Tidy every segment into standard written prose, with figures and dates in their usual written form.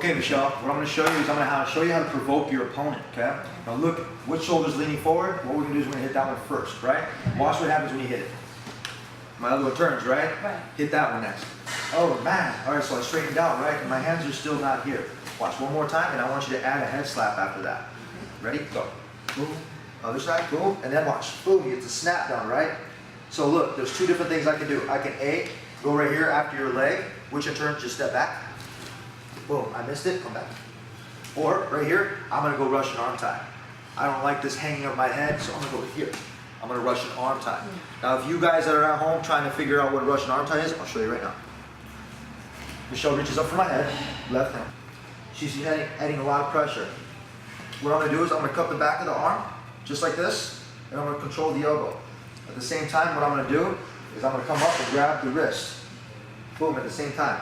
Okay, Michelle, what I'm going to show you is I'm going to show you how to provoke your opponent, okay? Now look, which shoulder's leaning forward? What we're going to do is we're going to hit that one first, right? Watch what happens when you hit it. My other one turns, right? Right. Hit that one next. Oh, man. All right, so I straightened out, right? And my hands are still not here. Watch one more time, and I want you to add a head slap after that. Ready? Go. Boom. Other side, boom. And then watch. Boom, you get the snap down, right? So look, there's two different things I can do. I can A, go right here after your leg, which in turn, just step back. Boom, I missed it, come back. Or right here, I'm gonna go Russian arm tie. I don't like this hanging over my head, so I'm gonna go here. I'm gonna Russian arm tie. Now, if you guys that are at home trying to figure out what a Russian arm tie is, I'll show you right now. Michelle reaches up for my head, left hand. She's adding a lot of pressure. What I'm gonna do is I'm gonna cup the back of the arm, just like this, and I'm gonna control the elbow. At the same time, what I'm gonna do is I'm gonna come up and grab the wrist. Boom, at the same time.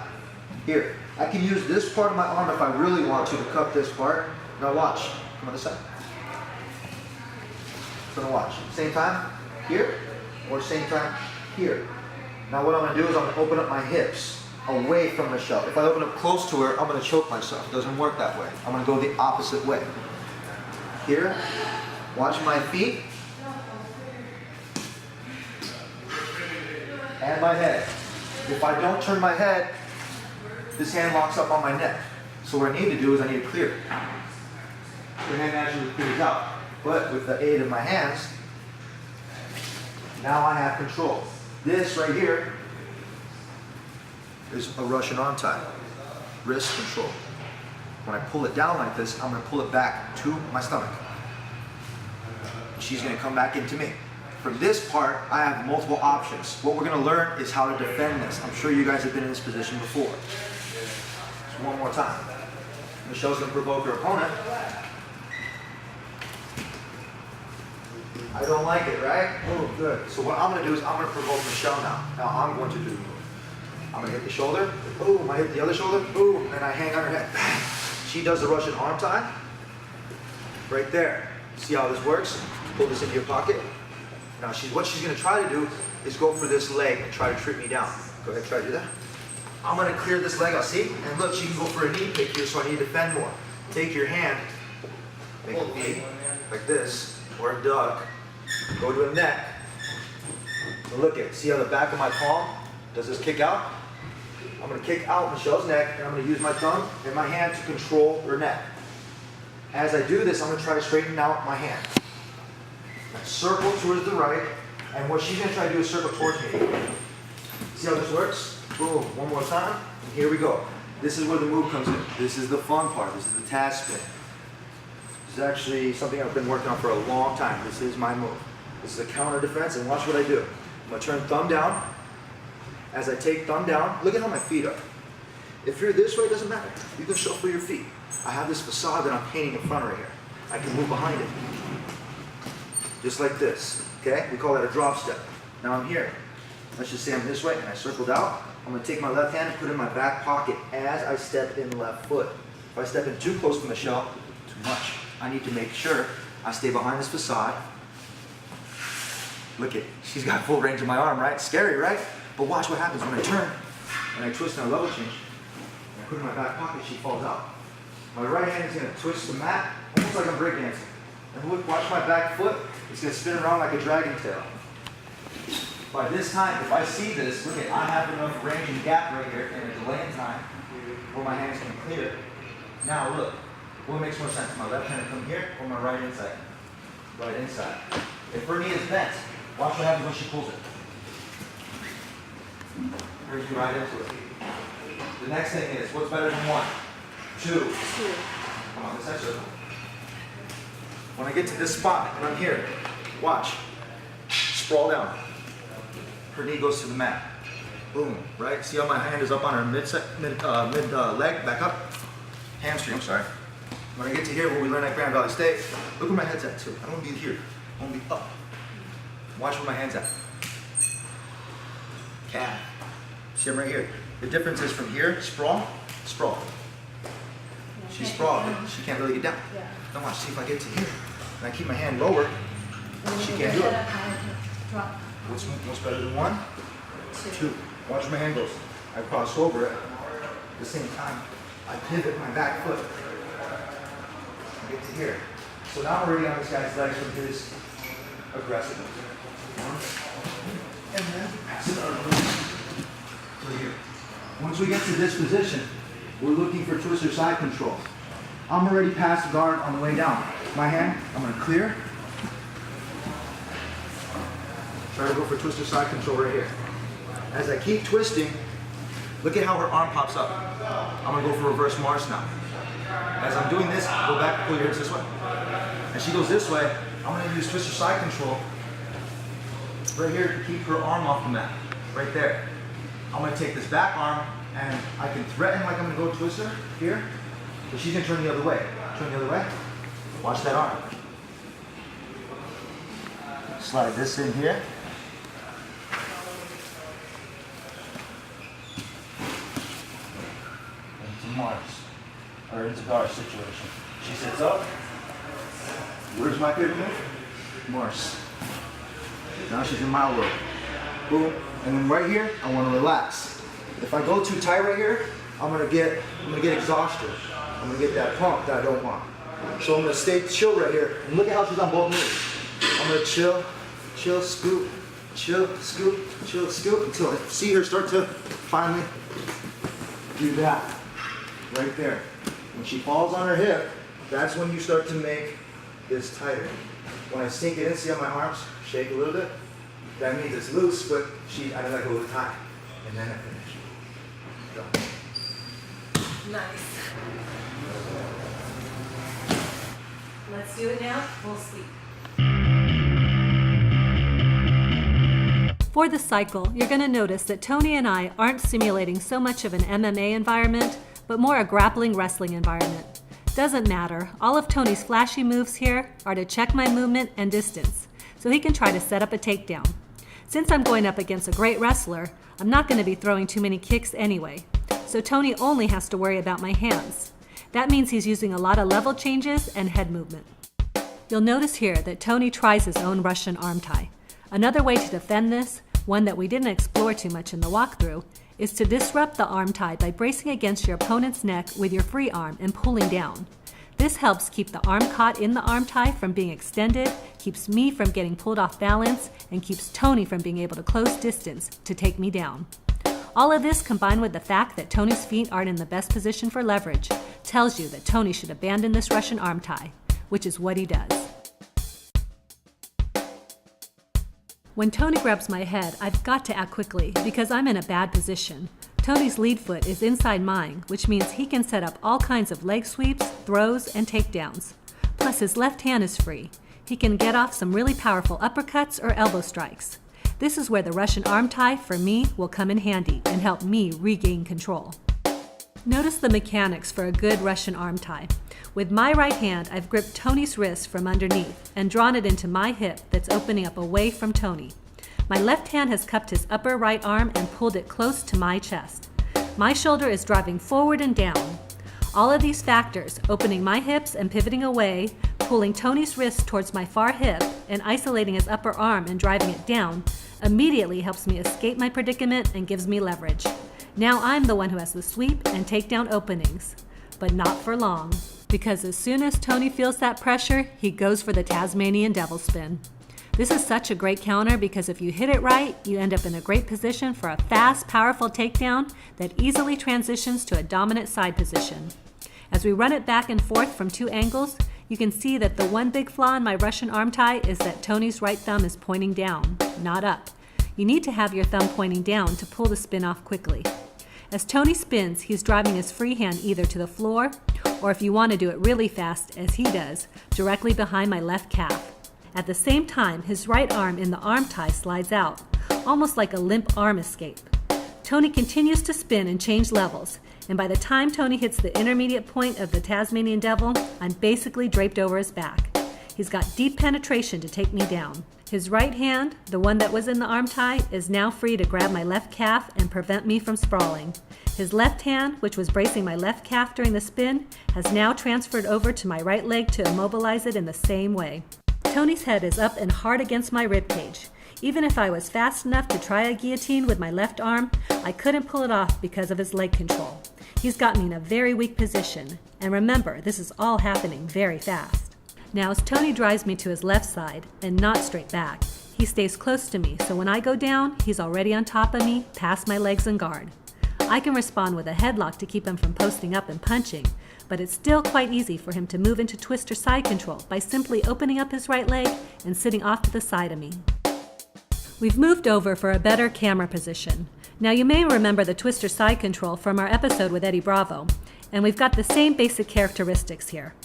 Here, I can use this part of my arm if I really want to cup this part. Now watch, come on this side. Gonna watch, same time, here, or same time, here. Now what I'm gonna do is I'm gonna open up my hips away from Michelle. If I open up close to her, I'm gonna choke myself. It doesn't work that way. I'm gonna go the opposite way. Here, watch my feet, and my head. If I don't turn my head, this hand locks up on my neck. So what I need to do is I need to clear it. The hand actually clears out. But with the aid of my hands, now I have control. This right here is a Russian arm tie. Wrist control. When I pull it down like this, I'm going to pull it back to my stomach. She's going to come back into me. From this part, I have multiple options. What we're going to learn is how to defend this. I'm sure you guys have been in this position before. So one more time. Michelle's going to provoke her opponent. I don't like it, right? Oh, good. So what I'm going to do is I'm going to provoke Michelle now. Now I'm going to do the move. I'm going to hit the shoulder. Boom. I hit the other shoulder. Boom. And I hang on her head. She does the Russian arm tie. Right there. See how this works? Pull this into your pocket. Now what she's going to try to do is go for this leg and try to trip me down. Go ahead, try to do that. I'm going to clear this leg out, see? And look, she can go for a knee pick here, so I need to defend more. Take your hand, make a V, like this, or a duck. Go to a neck. And look at, see how the back of my palm does this kick out? I'm going to kick out Michelle's neck, and I'm going to use my thumb and my hand to control her neck. As I do this, I'm going to try to straighten out my hand. Circle towards the right, and what she's going to try to do is circle towards me. See how this works? Boom, one more time, and here we go. This is where the move comes in. This is the fun part. This is the Taz spin. This is actually something I've been working on for a long time. This is my move. This is a counter defense, and watch what I do. I'm going to turn thumb down. As I take thumb down, look at how my feet are. If you're this way, it doesn't matter. You can shuffle your feet. I have this facade that I'm painting in front right here. I can move behind it. Just like this, okay? We call that a drop step. Now I'm here. Let's just say I'm this way and I circled out. I'm gonna take my left hand and put it in my back pocket as I step in left foot. If I step in too close to Michelle, too much. I need to make sure I stay behind this facade. Look at, she's got full range of my arm, right? Scary, right? But watch what happens when I turn and I twist and I level change. And I put it in my back pocket, she falls out. My right hand is gonna twist the mat, almost like I'm breakdancing. And look, watch my back foot. It's going to spin around like a dragon tail. By this time, if I see this, look at, I have enough range and gap right here and a delay in time where my hands can clear. Now look, what makes more sense? My left hand come here or my right inside? Right inside. If her knee is bent, watch what happens when she pulls it. Brings you right into it. The next thing is, what's better than one? Two. Come on, this side circle. When I get to this spot, and I'm here, watch. Sprawl down. Her knee goes to the mat. Boom, right? See how my hand is up on her mid leg, back up? Hamstring, I'm sorry. When I get to here, where we learn at Grand Valley State, look where my head's at too. I don't want to be here. I want to be up. Watch where my hand's at. Calf. See, I'm right here. The difference is from here, sprawl, sprawl. She's sprawled, she can't really get down. Now watch, see if I get to here, and I keep my hand lower, she can't do it. What's better than one? Two. Watch where my hand goes. I cross over it at the same time. I pivot my back foot. I get to here. So now I'm already on this guy's legs from his aggressiveness. And then pass it over to here. Once we get to this position, we're looking for twister side control. I'm already past the guard on the way down. My hand, I'm going to clear. Try to go for twister side control right here. As I keep twisting, look at how her arm pops up. I'm going to go for reverse Mars now. As I'm doing this, go back, pull your hips this way. As she goes this way, I'm going to use twister side control right here to keep her arm off the mat. Right there. I'm going to take this back arm and I can threaten like I'm going to go twister here, but she's going to turn the other way. Turn the other way. Watch that arm. Slide this in here. Into Mars, or into guard situation. She sits up. Where's my favorite move? Mars. Now she's in my world. Boom. And then right here, I want to relax. If I go too tight right here, I'm gonna get exhausted. I'm gonna get that pump that I don't want. So I'm gonna stay chill right here. And look at how she's on both moves. I'm gonna chill, chill, scoop, chill, scoop, chill, scoop, until I see her start to finally do that. Right there. When she falls on her hip, that's when you start to make this tighter. When I sink it in, see how my arms shake a little bit? That means it's loose, but I let go of the tie. And then I finish. Go. Nice. Let's do it now, full speed. For the cycle, you're going to notice that Toni and I aren't simulating so much of an MMA environment, but more a grappling wrestling environment. Doesn't matter, all of Toni's flashy moves here are to check my movement and distance, so he can try to set up a takedown. Since I'm going up against a great wrestler, I'm not going to be throwing too many kicks anyway, so Toni only has to worry about my hands. That means he's using a lot of level changes and head movement. You'll notice here that Toni tries his own Russian arm tie. Another way to defend this, one that we didn't explore too much in the walkthrough, is to disrupt the arm tie by bracing against your opponent's neck with your free arm and pulling down. This helps keep the arm caught in the arm tie from being extended, keeps me from getting pulled off balance, and keeps Toni from being able to close distance to take me down. All of this, combined with the fact that Toni's feet aren't in the best position for leverage, tells you that Toni should abandon this Russian arm tie, which is what he does. When Toni grabs my head, I've got to act quickly because I'm in a bad position. Toni's lead foot is inside mine, which means he can set up all kinds of leg sweeps, throws, and takedowns. Plus his left hand is free. He can get off some really powerful uppercuts or elbow strikes. This is where the Russian arm tie, for me, will come in handy and help me regain control. Notice the mechanics for a good Russian arm tie. With my right hand, I've gripped Toni's wrist from underneath and drawn it into my hip that's opening up away from Toni. My left hand has cupped his upper right arm and pulled it close to my chest. My shoulder is driving forward and down. All of these factors, opening my hips and pivoting away, pulling Toni's wrist towards my far hip, and isolating his upper arm and driving it down, immediately helps me escape my predicament and gives me leverage. Now I'm the one who has the sweep and takedown openings, but not for long, because as soon as Toni feels that pressure, he goes for the Tasmanian devil spin. This is such a great counter because if you hit it right, you end up in a great position for a fast, powerful takedown that easily transitions to a dominant side position. As we run it back and forth from two angles, you can see that the one big flaw in my Russian arm tie is that Toni's right thumb is pointing down, not up. You need to have your thumb pointing down to pull the spin off quickly. As Toni spins, he's driving his free hand either to the floor, or if you want to do it really fast, as he does, directly behind my left calf. At the same time, his right arm in the arm tie slides out, almost like a limp arm escape. Toni continues to spin and change levels, and by the time Toni hits the intermediate point of the Tasmanian devil, I'm basically draped over his back. He's got deep penetration to take me down. His right hand, the one that was in the arm tie, is now free to grab my left calf and prevent me from sprawling. His left hand, which was bracing my left calf during the spin, has now transferred over to my right leg to immobilize it in the same way. Toni's head is up and hard against my ribcage. Even if I was fast enough to try a guillotine with my left arm, I couldn't pull it off because of his leg control. He's got me in a very weak position. And remember, this is all happening very fast. Now as Tony drives me to his left side, and not straight back, he stays close to me, so when I go down, he's already on top of me, past my legs and guard. I can respond with a headlock to keep him from posting up and punching, but it's still quite easy for him to move into twister side control by simply opening up his right leg and sitting off to the side of me. We've moved over for a better camera position. Now you may remember the twister side control from our episode with Eddie Bravo, and we've got the same basic characteristics here.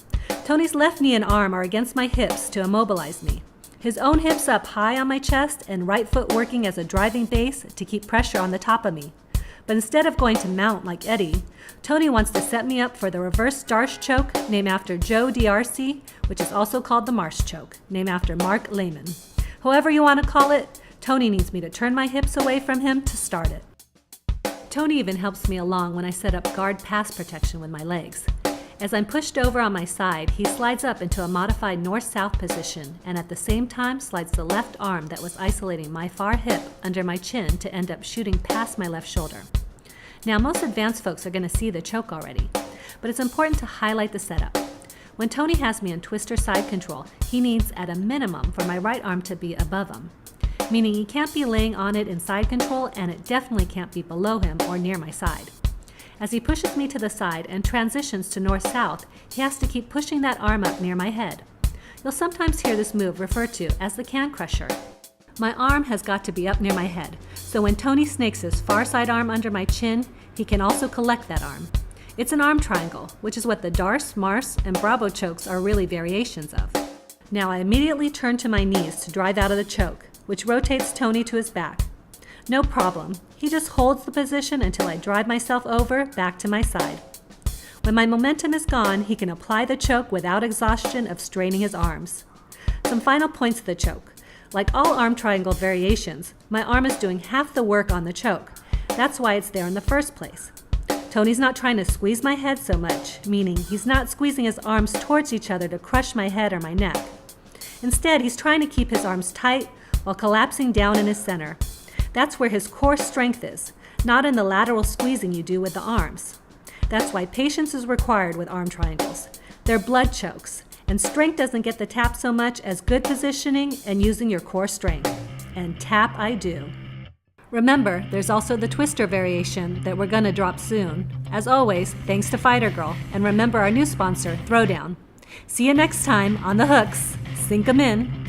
Tony's left knee and arm are against my hips to immobilize me. His own hips up high on my chest and right foot working as a driving base to keep pressure on the top of me. But instead of going to mount like Eddie, Tony wants to set me up for the reverse Darce choke named after Joe DRC, which is also called the Marsh choke, named after Mark Lehman. However you want to call it, Tony needs me to turn my hips away from him to start it. Tony even helps me along when I set up guard pass protection with my legs. As I'm pushed over on my side, he slides up into a modified north-south position and at the same time slides the left arm that was isolating my far hip under my chin to end up shooting past my left shoulder. Now most advanced folks are going to see the choke already, but it's important to highlight the setup. When Tony has me in twister side control, he needs at a minimum for my right arm to be above him, meaning he can't be laying on it in side control and it definitely can't be below him or near my side. As he pushes me to the side and transitions to north-south, he has to keep pushing that arm up near my head. You'll sometimes hear this move referred to as the can crusher. My arm has got to be up near my head, so when Tony snakes his far side arm under my chin, he can also collect that arm. It's an arm triangle, which is what the Darce, Marsh, and Bravo chokes are really variations of. Now I immediately turn to my knees to drive out of the choke, which rotates Tony to his back. No problem. He just holds the position until I drive myself over back to my side. When my momentum is gone, he can apply the choke without exhaustion of straining his arms. Some final points of the choke. Like all arm triangle variations, my arm is doing half the work on the choke. That's why it's there in the first place. Tony's not trying to squeeze my head so much, meaning he's not squeezing his arms towards each other to crush my head or my neck. Instead, he's trying to keep his arms tight while collapsing down in his center. That's where his core strength is, not in the lateral squeezing you do with the arms. That's why patience is required with arm triangles. They're blood chokes, and strength doesn't get the tap so much as good positioning and using your core strength. And tap I do. Remember, there's also the twister variation that we're gonna drop soon. As always, thanks to Fighter Girl, and remember our new sponsor, Throwdown. See you next time on The Hooks. Sink 'em in.